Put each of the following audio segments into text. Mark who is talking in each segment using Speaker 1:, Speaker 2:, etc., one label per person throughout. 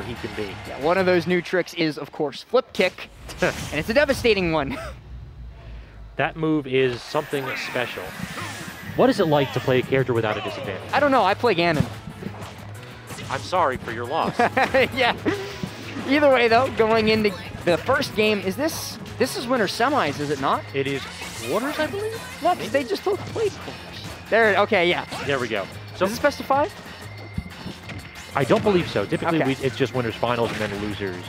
Speaker 1: he can be.
Speaker 2: Yeah, one of those new tricks is, of course, flip kick, and it's a devastating one.
Speaker 1: That move is something special. What is it like to play a character without a disadvantage?
Speaker 2: I don't know, I play Ganon.
Speaker 1: I'm sorry for your loss.
Speaker 2: Yeah. Either way, though, going into the first game, this is winter semis, is it not?
Speaker 1: It is quarters, I believe?
Speaker 2: No, they just both played quarters. There, okay, yeah.
Speaker 1: There we go. So
Speaker 2: is this best of 5?
Speaker 1: I don't believe so. Typically,
Speaker 2: okay.
Speaker 1: it's just winners finals and then losers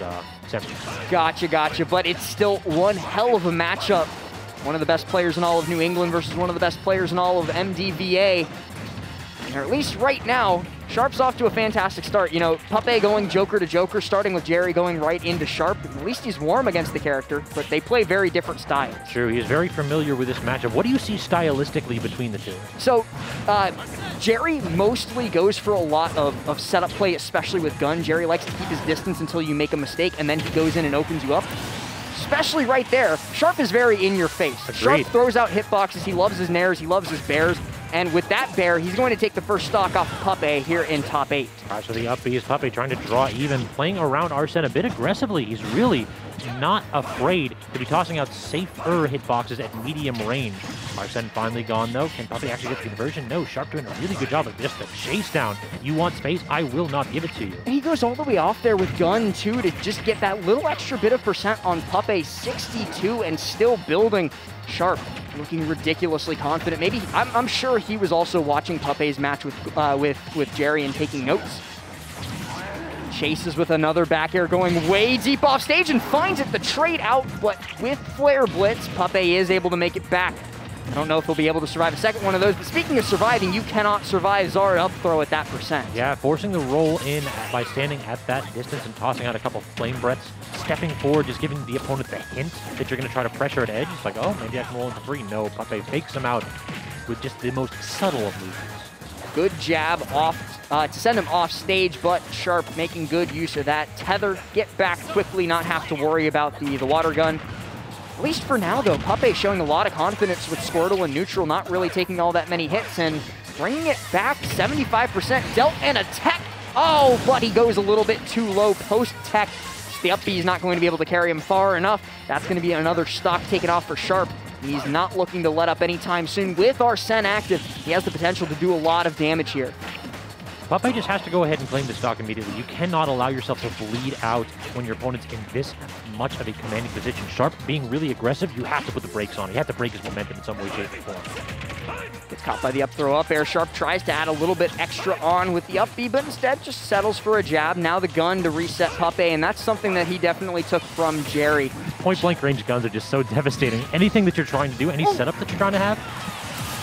Speaker 1: semis.
Speaker 2: Gotcha. But it's still one hell of a matchup. One of the best players in all of New England versus one of the best players in all of MDVA. And at least right now, Sharp's off to a fantastic start. You know, Puppeh going Joker to Joker, starting with Jerry going right into Sharp. At least he's warm against the character, but they play very different styles.
Speaker 1: True, he's very familiar with this matchup. What do you see stylistically between the two?
Speaker 2: So, Jerry mostly goes for a lot of setup play, especially with gun. Jerry likes to keep his distance until you make a mistake, and then he goes in and opens you up. Especially right there, Sharp is very in your face.
Speaker 1: Agreed.
Speaker 2: Sharp throws out hitboxes, he loves his nairs, he loves his bears, and with that bear, he's going to take the first stock off of Puppeh here in top 8.
Speaker 1: All right, so the up B is Puppeh trying to draw even, playing around Arsene a bit aggressively. He's really not afraid to be tossing out safer hitboxes at medium range. Arsene finally gone, though. Can Puppeh actually get the conversion? No, Sharp doing a really good job of just the chase down. You want space? I will not give it to you.
Speaker 2: And he goes all the way off there with gun, too, to just get that little extra bit of percent on Puppeh, 62, and still building. Sharp looking ridiculously confident. Maybe, I'm sure he was also watching Puppeh's match with Jerry and taking notes. Chases with another back air going way deep off stage and finds it, the trade out, but with Flare Blitz, Puppeh is able to make it back. I don't know if he'll be able to survive a second one of those, but speaking of surviving, you cannot survive Zard up throw at that percent.
Speaker 1: Yeah, forcing the roll in by standing at that distance and tossing out a couple flame breaths, stepping forward, just giving the opponent the hint that you're going to try to pressure at edge. It's like, oh, maybe I can roll into 3. No, Puppeh fakes him out with just the most subtle of movements.
Speaker 2: Good jab off to send him off stage, but Sharp making good use of that. Tether, get back quickly, not have to worry about the water gun. At least for now, though, Puppeh showing a lot of confidence with Squirtle and neutral, not really taking all that many hits, and bringing it back 75%. Dealt and a tech. Oh, but he goes a little bit too low post-tech. The up B is not going to be able to carry him far enough. That's going to be another stock taken off for Sharp. He's not looking to let up anytime soon. With Arsene active, he has the potential to do a lot of damage here.
Speaker 1: Puppeh just has to go ahead and claim the stock immediately. You cannot allow yourself to bleed out when your opponent's in this much of a commanding position. Sharp being really aggressive, you have to put the brakes on. You have to break his momentum in some way, shape, or form.
Speaker 2: Gets caught by the up throw up air. Sharp tries to add a little bit extra on with the up B, but instead just settles for a jab. Now the gun to reset Puppeh, and that's something that he definitely took from Jerry.
Speaker 1: Point blank range guns are just so devastating. Anything that you're trying to do, any setup that you're trying to have,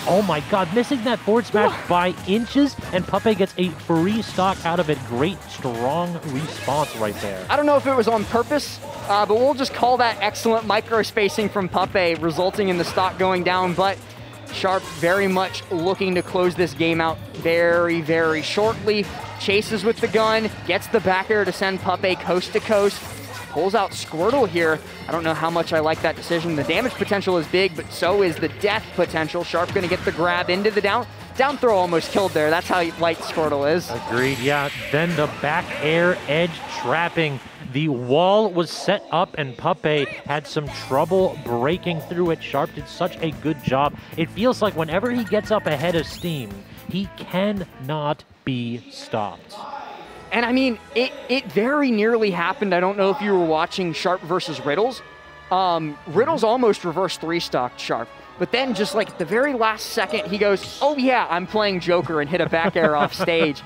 Speaker 1: oh my god, missing that forward smash by inches, and Puppeh gets a free stock out of it. Great, strong response right there.
Speaker 2: I don't know if it was on purpose, but we'll just call that excellent micro spacing from Puppeh, resulting in the stock going down, but Sharp very much looking to close this game out very, very shortly. Chases with the gun, gets the back air to send Puppeh coast to coast. Pulls out Squirtle here. I don't know how much I like that decision. The damage potential is big, but so is the death potential. Sharp gonna get the grab into the down throw, almost killed there. That's how light Squirtle is.
Speaker 1: Agreed, yeah. Then the back air edge trapping. The wall was set up and Puppeh had some trouble breaking through it. Sharp did such a good job. It feels like whenever he gets up ahead of steam, he cannot be stopped.
Speaker 2: And I mean, it very nearly happened. I don't know if you were watching Sharp versus Riddles. Riddles almost reverse 3-stocked Sharp. But then just like at the very last second, he goes, oh yeah, I'm playing Joker, and hit a back air off stage.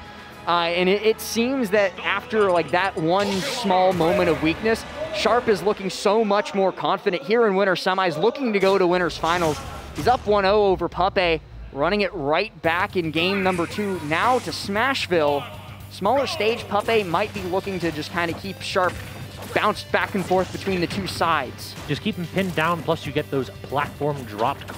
Speaker 2: And it seems that after like that one small moment of weakness, Sharp is looking so much more confident here in winter semis, looking to go to winners finals. He's up 1-0 over Puppeh, running it right back in game number 2. Now to Smashville. Smaller stage, Puppeh might be looking to just kind of keep Sharp bounced back and forth between the two sides.
Speaker 1: Just keep him pinned down, plus you get those platform dropped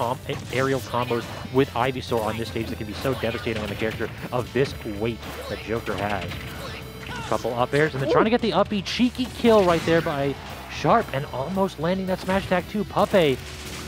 Speaker 1: aerial combos with Ivysaur on this stage that can be so devastating on the character of this weight that Joker has. A couple up airs, and then trying to get the up B. Cheeky kill right there by Sharp, and almost landing that smash attack too. Puppeh,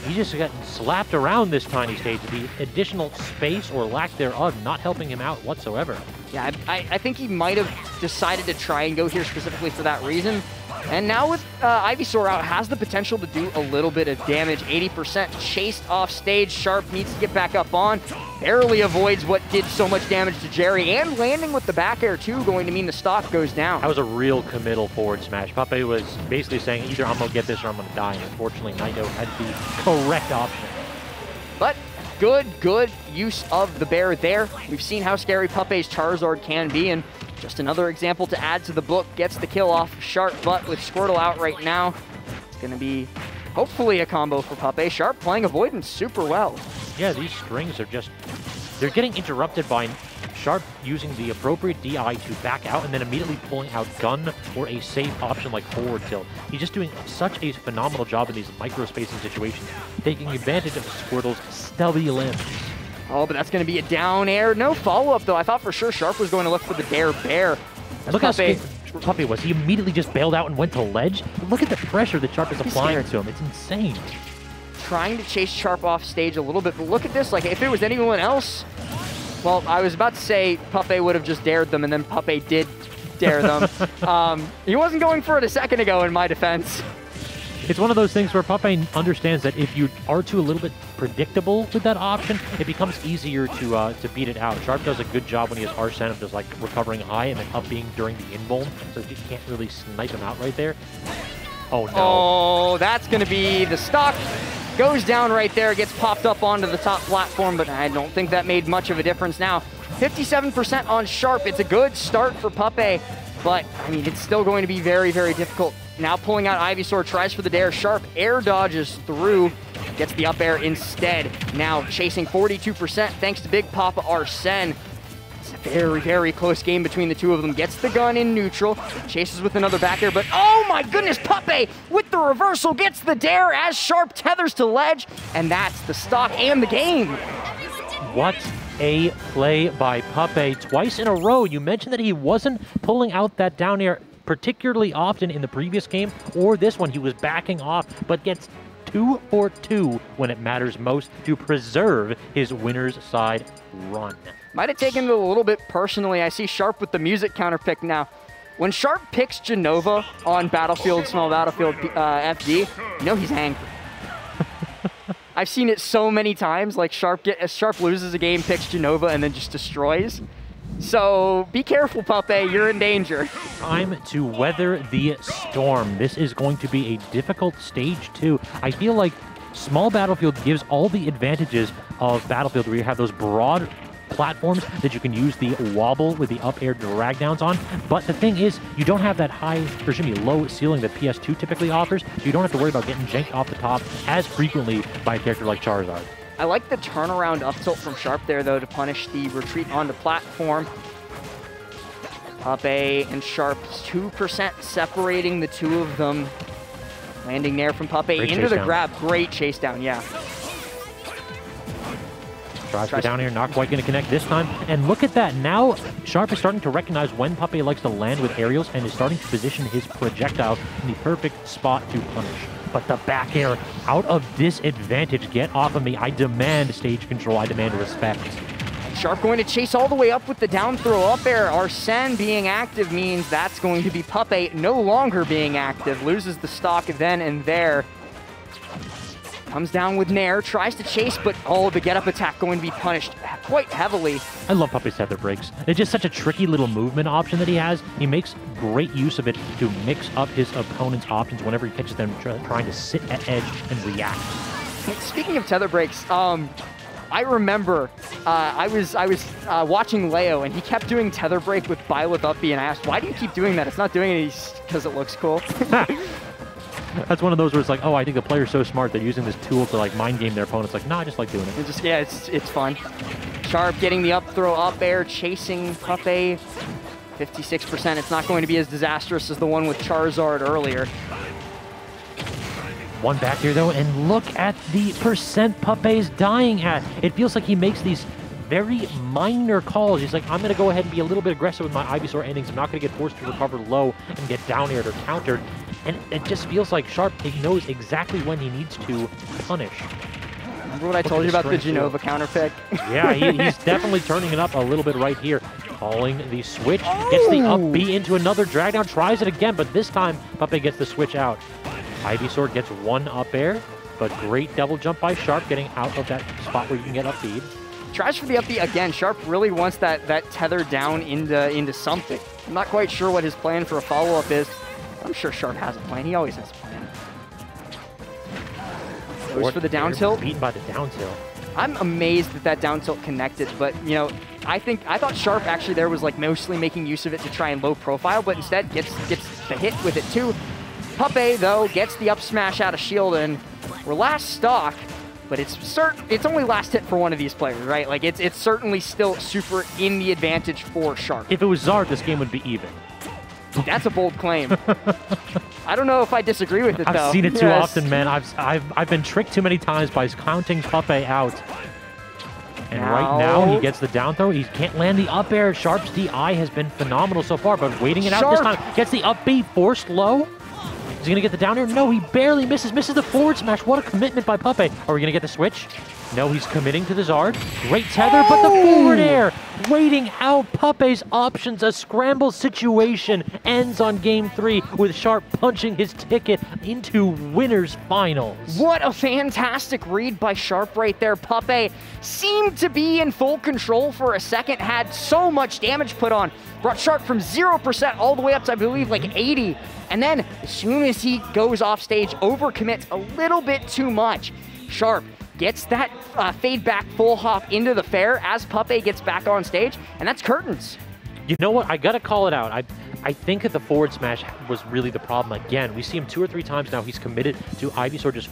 Speaker 1: he just got slapped around this tiny stage. The additional space or lack thereof not helping him out whatsoever.
Speaker 2: Yeah, I think he might have decided to try and go here specifically for that reason. And now with Ivysaur out, has the potential to do a little bit of damage. 80% chased off stage. Sharp needs to get back up on. Barely avoids what did so much damage to Jerry. And landing with the back air, too, going to mean the stock goes down.
Speaker 1: That was a real committal forward smash. Puppeh was basically saying, either I'm going to get this or I'm going to die. And unfortunately, Naito had the correct option.
Speaker 2: But good use of the bear there. We've seen how scary Puppeh's Charizard can be, and just another example to add to the book. Gets the kill off Sharp, but with Squirtle out right now, it's going to be hopefully a combo for Puppeh. Sharp playing avoidance super well.
Speaker 1: Yeah, these strings are just, they're getting interrupted by Sharp using the appropriate DI to back out and then immediately pulling out gun or a safe option like forward tilt. He's just doing such a phenomenal job in these micro-spacing situations, taking advantage of Squirtle's stubby limbs.
Speaker 2: Oh, but that's going to be a down air. No follow-up, though. I thought for sure Sharp was going to look for the dare bear.
Speaker 1: Look how scared Puppeh was. He immediately just bailed out and went to ledge. Look at the pressure that Sharp is applying to him. It's insane.
Speaker 2: Trying to chase Sharp off stage a little bit, but look at this. Like, if it was anyone else, well, I was about to say Puppeh would have just dared them, and then Puppeh did dare them. He wasn't going for it a second ago, in my defense.
Speaker 1: It's one of those things where Puppeh understands that if you are too a little bit predictable with that option, it becomes easier to beat it out. Sharp does a good job when he has Arsene of just like recovering high and then up being during the invuln, so you can't really snipe him out right there. Oh no.
Speaker 2: Oh, that's going to be the stock. Goes down right there, gets popped up onto the top platform, but I don't think that made much of a difference now. 57% on Sharp. It's a good start for Puppeh, but I mean, it's still going to be very difficult. Now pulling out Ivysaur, tries for the dare. Sharp air dodges through, gets the up air instead. Now chasing 42% thanks to Big Papa Arsene. It's a very close game between the two of them. Gets the gun in neutral, chases with another back air, but oh my goodness, Puppeh with the reversal gets the dare as Sharp tethers to ledge, and that's the stock and the game.
Speaker 1: What a play by Puppeh. Twice in a row. You mentioned that he wasn't pulling out that down air particularly often in the previous game, or this one he was backing off, but gets 2 for 2 when it matters most to preserve his winner's side run.
Speaker 2: Might have taken it a little bit personally. I see Sharp with the music counter pick now. When Sharp picks Genova on Battlefield, Small Battlefield FD, you know he's angry. I've seen it so many times, like Sharp loses a game, picks Genova, and then just destroys. So be careful, Puppeh, you're in danger.
Speaker 1: Time to weather the storm. This is going to be a difficult stage too. I feel like Small Battlefield gives all the advantages of Battlefield, where you have those broad platforms that you can use the wobble with the up air drag downs on. But the thing is, you don't have that high, or excuse me, low ceiling that PS2 typically offers, so you don't have to worry about getting janked off the top as frequently by a character like Charizard.
Speaker 2: I like the turnaround up tilt from Sharp there, though, to punish the retreat onto platform. Puppeh and Sharp, 2% separating the two of them. Landing there from Puppeh into the grab. Great chase down, yeah.
Speaker 1: Tries to down here, not quite going to connect this time. And look at that. Now, Sharp is starting to recognize when Puppeh likes to land with aerials and is starting to position his projectile in the perfect spot to punish. But the back air out of disadvantage. Get off of me. I demand stage control. I demand respect.
Speaker 2: Sharp going to chase all the way up with the down throw up air. Arsene being active means that's going to be Puppeh no longer being active. Loses the stock then and there. Comes down with Nair, tries to chase, but oh, the get-up attack going to be punished quite heavily.
Speaker 1: I love Puppeh's tether breaks. It's just such a tricky little movement option that he has. He makes great use of it to mix up his opponent's options whenever he catches them trying to sit at edge and react.
Speaker 2: Speaking of tether breaks, I remember I was watching Leo, and he kept doing tether break with Byleth Uppy, and I asked, why do you keep doing that? It's not doing it because it looks cool.
Speaker 1: That's one of those where it's like, oh, I think the player's so smart, they're using this tool to like mind game their opponents. Like, nah, I just like doing it.
Speaker 2: Yeah, it's fun. Sharp getting the up throw up air, chasing Puppeh. 56%. It's not going to be as disastrous as the one with Charizard earlier.
Speaker 1: One back here though, and look at the percent Puppeh's dying at. It feels like he makes these very minor calls. He's like, I'm going to go ahead and be a little bit aggressive with my Ivysaur endings. I'm not going to get forced to recover low and get down aired or countered. And it just feels like Sharp knows exactly when he needs to punish.
Speaker 2: Remember what I told you about the Genova counter pick?
Speaker 1: Yeah, he's definitely turning it up a little bit right here. calling the switch, gets the up B into another drag down, tries it again, but this time Puppeh gets the switch out. Ivysaur gets one up air, but great double jump by Sharp, getting out of that spot where you can get up B.
Speaker 2: Tries for the up B again. Sharp really wants that tether down into something. I'm not quite sure what his plan for a follow-up is. I'm sure Sharp has a plan. He always has a plan. Goes for the down tilt.
Speaker 1: Beaten by the down tilt.
Speaker 2: I'm amazed that down tilt connected, but you know, I thought Sharp actually there was like mostly making use of it to try and low profile, but instead gets the hit with it too. Puppeh though gets the up smash out of shield, and we're last stock, but it's only last hit for one of these players, right? Like it's certainly still super in the advantage for Sharp.
Speaker 1: If it was Zard, this game would be even.
Speaker 2: That's a bold claim. I don't know if I disagree with it, though.
Speaker 1: I've seen it too often, man. I've been tricked too many times by counting Puppeh out. And right now, he gets the down throw. He can't land the up air. Sharp's DI has been phenomenal so far, but waiting it out this time. Gets the up B, forced low. Is he going to get the down air? No, he barely misses. Misses the forward smash. What a commitment by Puppeh. Are we going to get the switch? No, he's committing to the Zard. Great tether, but the forward air. Waiting out Puppeh's options. A scramble situation ends on game 3 with Sharp punching his ticket into winners finals.
Speaker 2: What a fantastic read by Sharp right there. Puppeh seemed to be in full control for a second, had so much damage put on. Brought Sharp from 0% all the way up to, I believe, like 80. And then, as soon as he goes off stage, overcommits a little bit too much. Sharp gets that fade back full hop into the fair as Puppeh gets back on stage, and that's curtains.
Speaker 1: You know what? I got to call it out. I think that the forward smash was really the problem again. We see him 2 or 3 times now. He's committed to Ivysaur just